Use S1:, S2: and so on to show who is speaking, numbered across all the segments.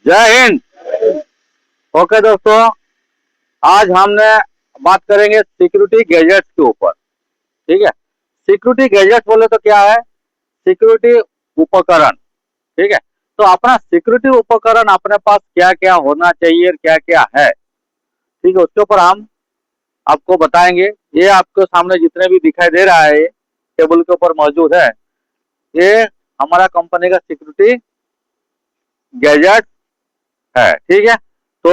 S1: जय हिंद। ओके दोस्तों, आज हमने बात करेंगे सिक्योरिटी गैजेट्स के ऊपर। ठीक है, सिक्योरिटी गैजेट्स बोले तो क्या है? सिक्योरिटी उपकरण। ठीक है, तो अपना सिक्योरिटी उपकरण अपने पास क्या क्या होना चाहिए, क्या क्या है, ठीक है, उसके ऊपर हम आपको बताएंगे। ये आपके सामने जितने भी दिखाई दे रहा है, ये टेबल के ऊपर मौजूद है, ये हमारा कंपनी का सिक्योरिटी गैजेट है। ठीक है, तो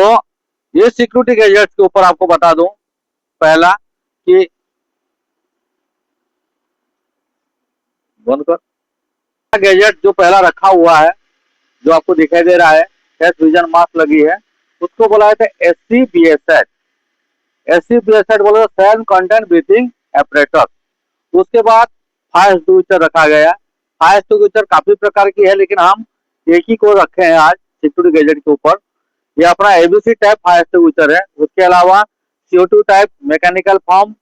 S1: ये सिक्योरिटी गैजेट्स के ऊपर आपको बता दूं, पहला कि बंद कर गैजेट जो पहला रखा हुआ है, जो आपको दिखाई दे रहा है, एस विजन मास्क लगी है, उसको बोला जाता है SCBSH। SCBSH बोले तो सेल्फ कंटेंट ब्रीथिंग एपरेटस। उसके बाद फायर एक्सटिंग्विशर रखा गया। फायर एक्सटिंग्विशर काफी प्रकार की है, लेकिन हम एक ही को रखे हैं आज सिक्योरिटी गैजेट के ऊपर। ये अपना ABC टाइप फायर एक्सटिंग्विशर है। उसके अलावा CO2 type mechanical form,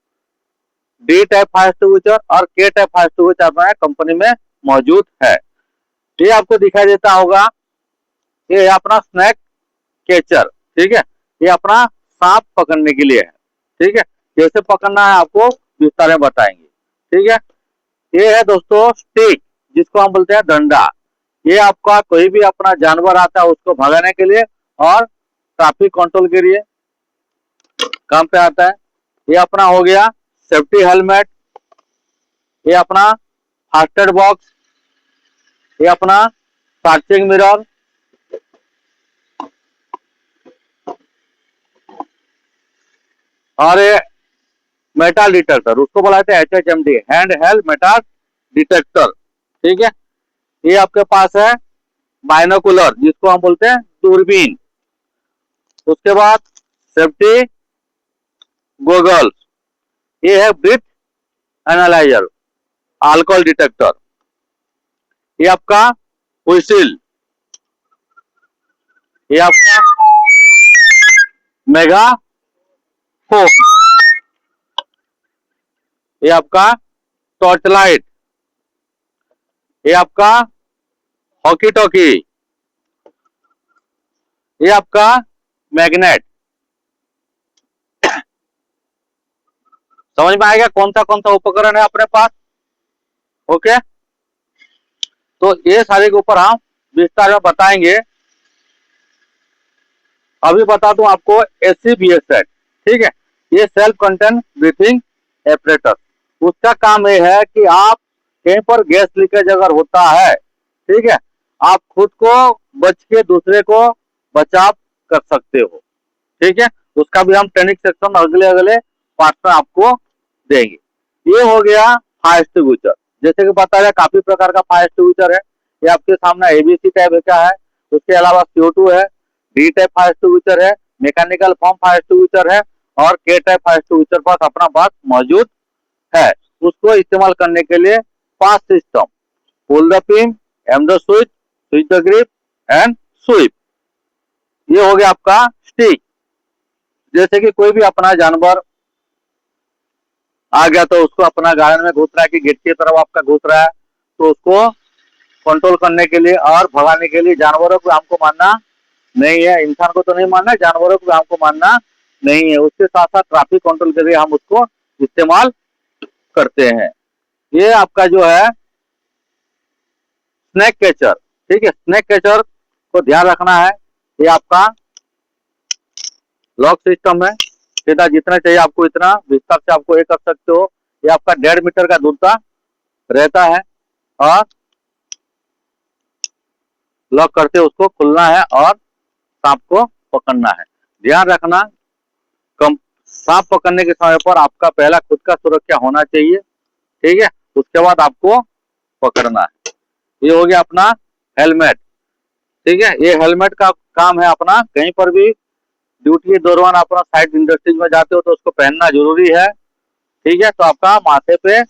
S1: D type fire extinguisher और K टाइप फायर एक्सटिंग्विशर अपना कंपनी में मौजूद है। ये आपको दिखाई देता होगा, ये अपना स्नैक कैचर। ठीक है, ये अपना सांप पकड़ने के लिए है। ठीक है, कैसे पकड़ना है आपको विस्तार में बताएंगे। ठीक है, ये है दोस्तों स्टिक, जिसको हम बोलते हैं डंडा। ये आपका कोई भी अपना जानवर आता है उसको भगाने के लिए और ट्रैफिक कंट्रोल के लिए काम पे आता है। ये अपना हो गया सेफ्टी हेलमेट, ये अपना फर्स्ट एड बॉक्स, ये अपना सर्चिंग मिरर, और ये मेटल डिटेक्टर, उसको बोला जाता है HHMD, hand held metal detector. ठीक है, ये आपके पास है बाइनोकुलर, जिसको हम बोलते हैं दूरबीन। उसके बाद सेफ्टी गोगल्स, ये है ब्रीथ एनालाइजर, अल्कोहल डिटेक्टर। ये आपका व्हिसिल, ये आपका मेगा फोन, ये आपका टॉर्च लाइट, ये आपका हॉकी टॉकी, ये आपका मैग्नेट। समझ में आएगा कौन सा उपकरण है अपने पास? ओके, तो ये सारे के ऊपर हम विस्तार में बताएंगे। अभी बता दूं आपको SCBSH। ठीक है, ये सेल्फ कंटेंट ब्रीथिंग एपरेटस। उसका काम ये है कि आप कहीं पर गैस लीकेज अगर होता है, ठीक है, आप खुद को बच के दूसरे को बचाव कर सकते हो। ठीक है, उसका भी हम ट्रेनिंग सेक्शन अगले अगले पार्ट में आपको देंगे। ये हो गया फायर एक्सटिंग्विशर। जैसे कि बता रहे काफी प्रकार का फायर एक्सटिंग्विशर है। ये आपके सामने ABC टाइप का है, उसके अलावा CO2 है, D टाइप फायर एक्सटिंग्विशर है, मैकेनिकल फॉर्म फायर एक्सटिंग्विशर है और K टाइप फायर एक्सटिंग्विशर पास अपना पास मौजूद है। उसको इस्तेमाल करने के लिए 5 system: pull the pin, aim the switch, switch the grip and sweep. ये हो गया आपका स्टिक। जैसे कि कोई भी अपना जानवर आ गया तो उसको अपना गार्डन में घुस रहा है कि गेट की तरफ आपका घुस रहा है, तो उसको कंट्रोल करने के लिए और भगाने के लिए जानवरों को हमको मानना नहीं है। इंसान को तो नहीं मानना है, जानवरों को हमको मानना नहीं है। उसके साथ साथ ट्रैफिक कंट्रोल के लिए हम उसको इस्तेमाल करते हैं। ये आपका जो है स्नैक कैचर। ठीक है, स्नैक कैचर को ध्यान रखना है। ये आपका लॉक सिस्टम है, सीधा जितना चाहिए आपको इतना विस्तार से आपको ये कर सकते हो। ये आपका 1.5 मीटर का दूरता रहता है और लॉक करते उसको खुलना है और सांप को पकड़ना है। ध्यान रखना, कम सांप पकड़ने के समय पर आपका पहला खुद का सुरक्षा होना चाहिए। ठीक है, उसके बाद आपको पकड़ना है। ये हो गया अपना हेलमेट। ठीक है, ये हेलमेट का काम है अपना कहीं पर भी ड्यूटी के दौरान अपना साइड इंडस्ट्रीज में जाते हो तो उसको पहनना जरूरी है। ठीक है, तो आपका माथे पे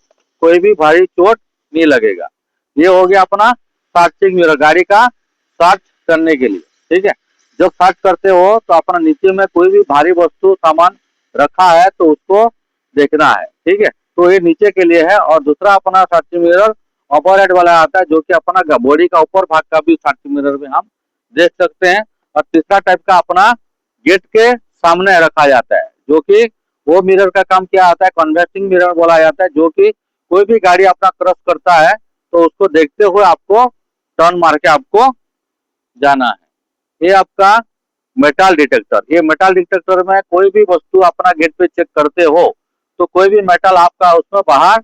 S1: कोई भी भारी चोट नहीं लगेगा। ये हो गया अपना सर्चिंग मिरर, गाड़ी का सर्च करने के लिए। ठीक है, जब सर्च करते हो तो अपना नीचे में कोई भी भारी वस्तु सामान रखा है तो उसको देखना है। ठीक है, तो ये नीचे के लिए है। और दूसरा अपना सर्चिंग मिरर अपर हेड वाला आता है, जो कि अपना बॉडी का ऊपर भाग का भी सर्चिंग मिरर में हम देख सकते हैं। और तीसरा टाइप का अपना गेट के सामने रखा जाता है, जो कि वो मिरर का काम क्या आता है, कन्वर्सिंग मिरर बोला जाता है, जो कि कोई भी गाड़ी अपना क्रॉस करता है तो उसको देखते हुए आपको टर्न मार के आपको जाना है। ये आपका मेटल डिटेक्टर, ये मेटल डिटेक्टर में कोई भी वस्तु अपना गेट पे चेक करते हो तो कोई भी मेटल आपका उसमें बाहर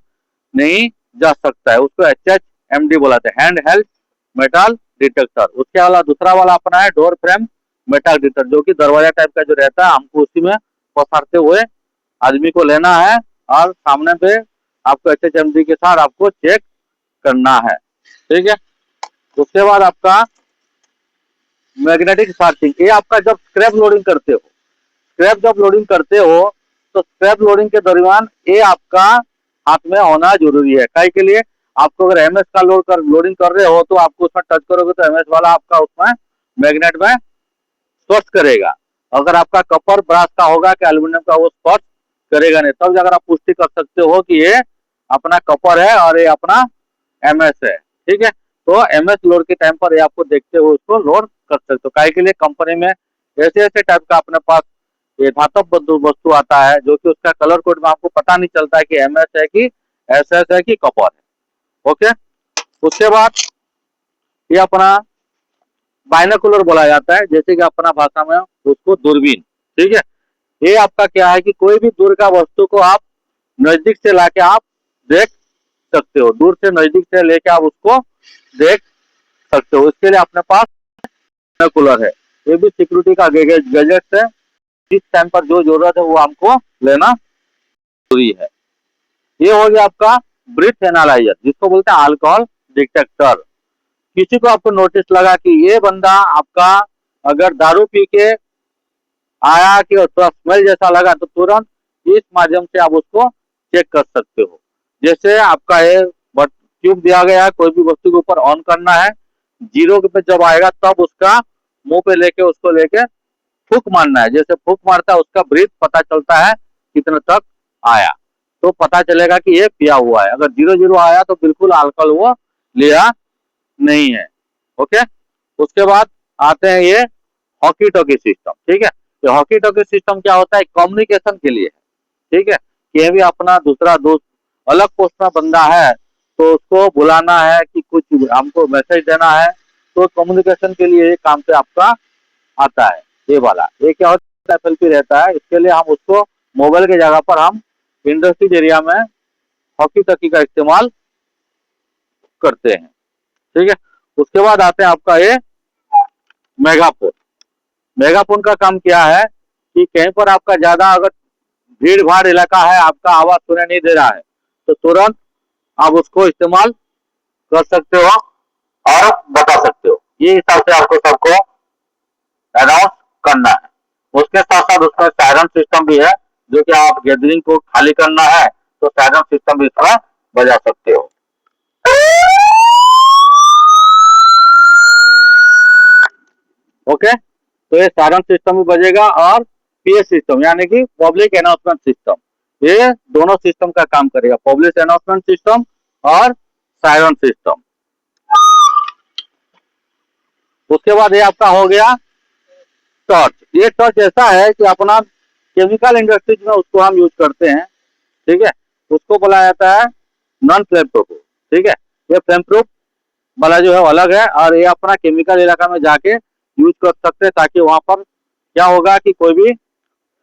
S1: नहीं जा सकता है, उसको HHMD बोलाते हैं, हैंड हेल्ड मेटल डिटेक्टर। उसके अलावा दूसरा वाला अपना है डोर फ्रेम मेटल डिटेक्टर, जो कि दरवाजा टाइप का जो रहता है, हमको उसी में पसारते हुए आदमी को लेना है और सामने पे आपको HHMD के साथ आपको चेक करना है, ठीक है। उसके बाद आपका मैग्नेटिक सर्चिंग, ये आपका जब स्क्रैप लोडिंग करते हो, स्क्रैप जब लोडिंग करते हो तो स्क्रैप लोडिंग के दरमियान ये आपका हाथ में होना जरूरी है। काहे के लिए, आपको अगर MS का लोडिंग कर रहे हो तो आपको उसमें टच करोगे तो MS वाला आपका उसमें मैग्नेट में स्पर्श करेगा। अगर आपका कपर ब्रास का होगा कि एल्यूमिनियम का, वो स्पर्श करेगा नहीं। तब अगर आप पुष्टि कर सकते हो कि ये अपना कपर है और ये अपना MS है, ठीक है। तो MS लोड के टाइम पर ये आपको देखते हुए उसको लोड कर सकते हो। काहे के लिए, कंपनी में ऐसे ऐसे टाइप का अपने पास ये धातव वस्तु आता है जो कि उसका कलर कोड में आपको पता नहीं चलता है कि MS है कि SS है कि कपर है, ओके। उसके बाद ये अपना बाइनोकुलर बोला जाता है, जैसे कि अपना भाषा में उसको दूरबीन, ठीक है। ये आपका क्या है कि कोई भी दूर का वस्तु को आप नजदीक से लाके आप देख सकते हो, दूर से नजदीक से लेके आप उसको देख सकते हो। इसके लिए अपने पास बाइनोकुलर है, ये भी सिक्योरिटी का गैजेट है, जिस टाइम पर जो जरूरत है वो हमको लेना जरूरी है। ये हो गया आपका ब्रीथ एनालाइजर, जिसको बोलते हैं अल्कोहल डिटेक्टर। किसी को आपको नोटिस लगा कि ये बंदा आपका अगर दारू पी के आया कि थोड़ा स्मेल जैसा लगा तो तुरंत इस माध्यम से आप उसको चेक कर सकते हो। जैसे आपका ये ट्यूब दिया गया है, कोई भी वस्तु के ऊपर ऑन करना है, 0 पे जब आएगा तब उसका मुंह पे लेके उसको लेके फूक मारना है। जैसे फूक मारता है उसका ब्रीथ पता चलता है कितने तक आया, तो पता चलेगा कि ये पिया हुआ है। अगर 0-0 आया तो बिल्कुल अल्कोहल वो लिया नहीं है, ओके। उसके बाद आते हैं ये हॉकी टॉकी सिस्टम, ठीक है। तो हॉकी टॉकी सिस्टम क्या होता है, कम्युनिकेशन के लिए है, ठीक है। कि भी अपना दूसरा दोस्त अलग पोस्ट में बंदा है तो उसको बुलाना है कि कुछ हमको मैसेज देना है, तो कम्युनिकेशन के लिए ये काम पे आपका आता है। ये वाला ये क्या होता है, FLP रहता है, इसके लिए हम उसको मोबाइल की जगह पर हम इंडस्ट्रीज एरिया में हॉकी टॉकी का इस्तेमाल करते हैं, ठीक है। उसके बाद आते हैं आपका ये मेगाफोन। मेगाफोन का काम क्या है कि कहीं पर आपका ज्यादा अगर भीड़ भाड़ इलाका है, आपका आवाज सुनाई नहीं दे रहा है, तो तुरंत आप उसको इस्तेमाल कर सकते हो और बता सकते हो। ये हिसाब से आपको सबको अनाउंस करना है। उसके साथ साथ उसका सायरन सिस्टम भी है, जो कि आप गैदरिंग को खाली करना है तो सायरन सिस्टम भी इसमें बजा सकते हो, ओके। तो ये सायरन सिस्टम भी बजेगा और PS सिस्टम यानी कि पब्लिक अनाउंसमेंट सिस्टम, ये दोनों सिस्टम का काम करेगा, पब्लिक अनाउंसमेंट सिस्टम और सायरन सिस्टम। उसके बाद ये आपका हो गया टॉर्च। ये टॉर्च ऐसा है कि अपना केमिकल इंडस्ट्रीज में उसको हम यूज करते हैं, ठीक है। उसको बोला जाता है नॉन फ्लेम प्रूफ, ठीक है। ये फ्लेम प्रूफ वाला जो है अलग है, और ये अपना केमिकल इलाका में जाके यूज कर सकते हैं, ताकि वहां पर क्या होगा कि कोई भी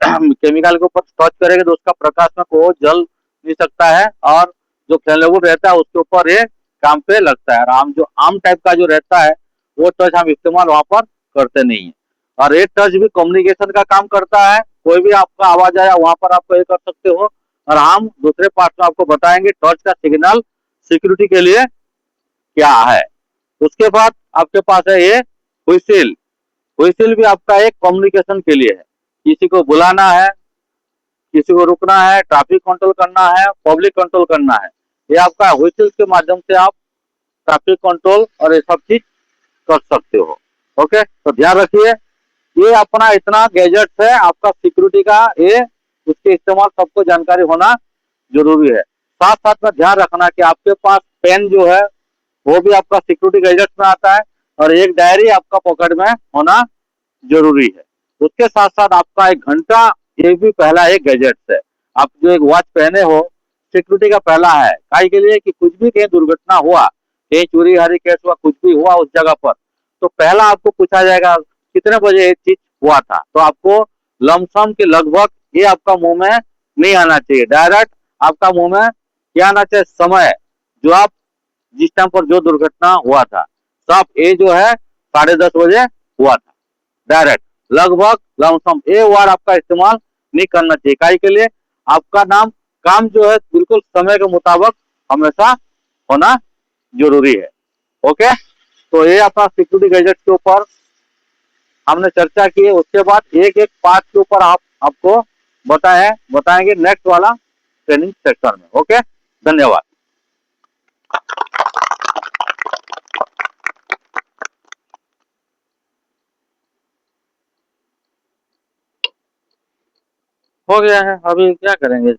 S1: केमिकल के ऊपर टच करेगा तो उसका प्रकाश में को जल नहीं सकता है, और जो फ्लेमेबल रहता है उसके ऊपर ये काम पे लगता है। और आम टाइप का जो रहता है वो टच हम इस्तेमाल वहां पर करते नहीं है। और ये टच भी कम्युनिकेशन का काम करता है, कोई भी आपका आवाज आया वहां पर आप ये कर सकते हो। और हम दूसरे पार्ट में आपको बताएंगे टच का सिग्नल सिक्योरिटी के लिए क्या है। उसके बाद आपके पास है ये व्हिसिल। व्हिसिल भी आपका एक कम्युनिकेशन के लिए है, किसी को बुलाना है, किसी को रुकना है, ट्रैफिक कंट्रोल करना है, पब्लिक कंट्रोल करना है, ये आपका व्हिसिल के माध्यम से आप ट्रैफिक कंट्रोल और ये सब चीज कर सकते हो, ओके। तो ध्यान रखिए, ये अपना इतना गैजेट्स है आपका सिक्योरिटी का, ये उसके इस्तेमाल सबको जानकारी होना जरूरी है। साथ साथ में ध्यान रखना कि आपके पास पेन जो है वो भी आपका सिक्योरिटी गैजेट्स में आता है, और एक डायरी आपका पॉकेट में होना जरूरी है। उसके साथ साथ आपका 1 घंटा, ये भी पहला एक गैजेट है। आप जो एक वॉच पहने हो, सिक्योरिटी का पहला है, काहे के लिए कि कुछ भी कहीं दुर्घटना हुआ, कहीं चोरी हारी केस हुआ, कुछ भी हुआ उस जगह पर, तो पहला आपको पूछा जाएगा कितने बजे ये चीज हुआ था। तो आपको लमसम के लगभग ये आपका मुंह में नहीं आना चाहिए, डायरेक्ट आपका मुंह में क्या आना चाहिए, समय, जो आप जिस टाइम पर जो दुर्घटना हुआ था, सब ये जो है 10:30 बजे हुआ था, डायरेक्ट, लगभग, लमसम, ये वर्ड आपका इस्तेमाल नहीं करना चाहिए। काहे के लिए आपका नाम काम जो है बिल्कुल समय के मुताबिक हमेशा होना जरूरी है। ओके, तो ये अपना सिक्योरिटी गैजेट के ऊपर हमने चर्चा की है। उसके बाद एक एक पार्ट के ऊपर आपको बताएंगे नेक्स्ट वाला ट्रेनिंग सेक्शन में। ओके, धन्यवाद। हो गया है, अभी क्या करेंगे।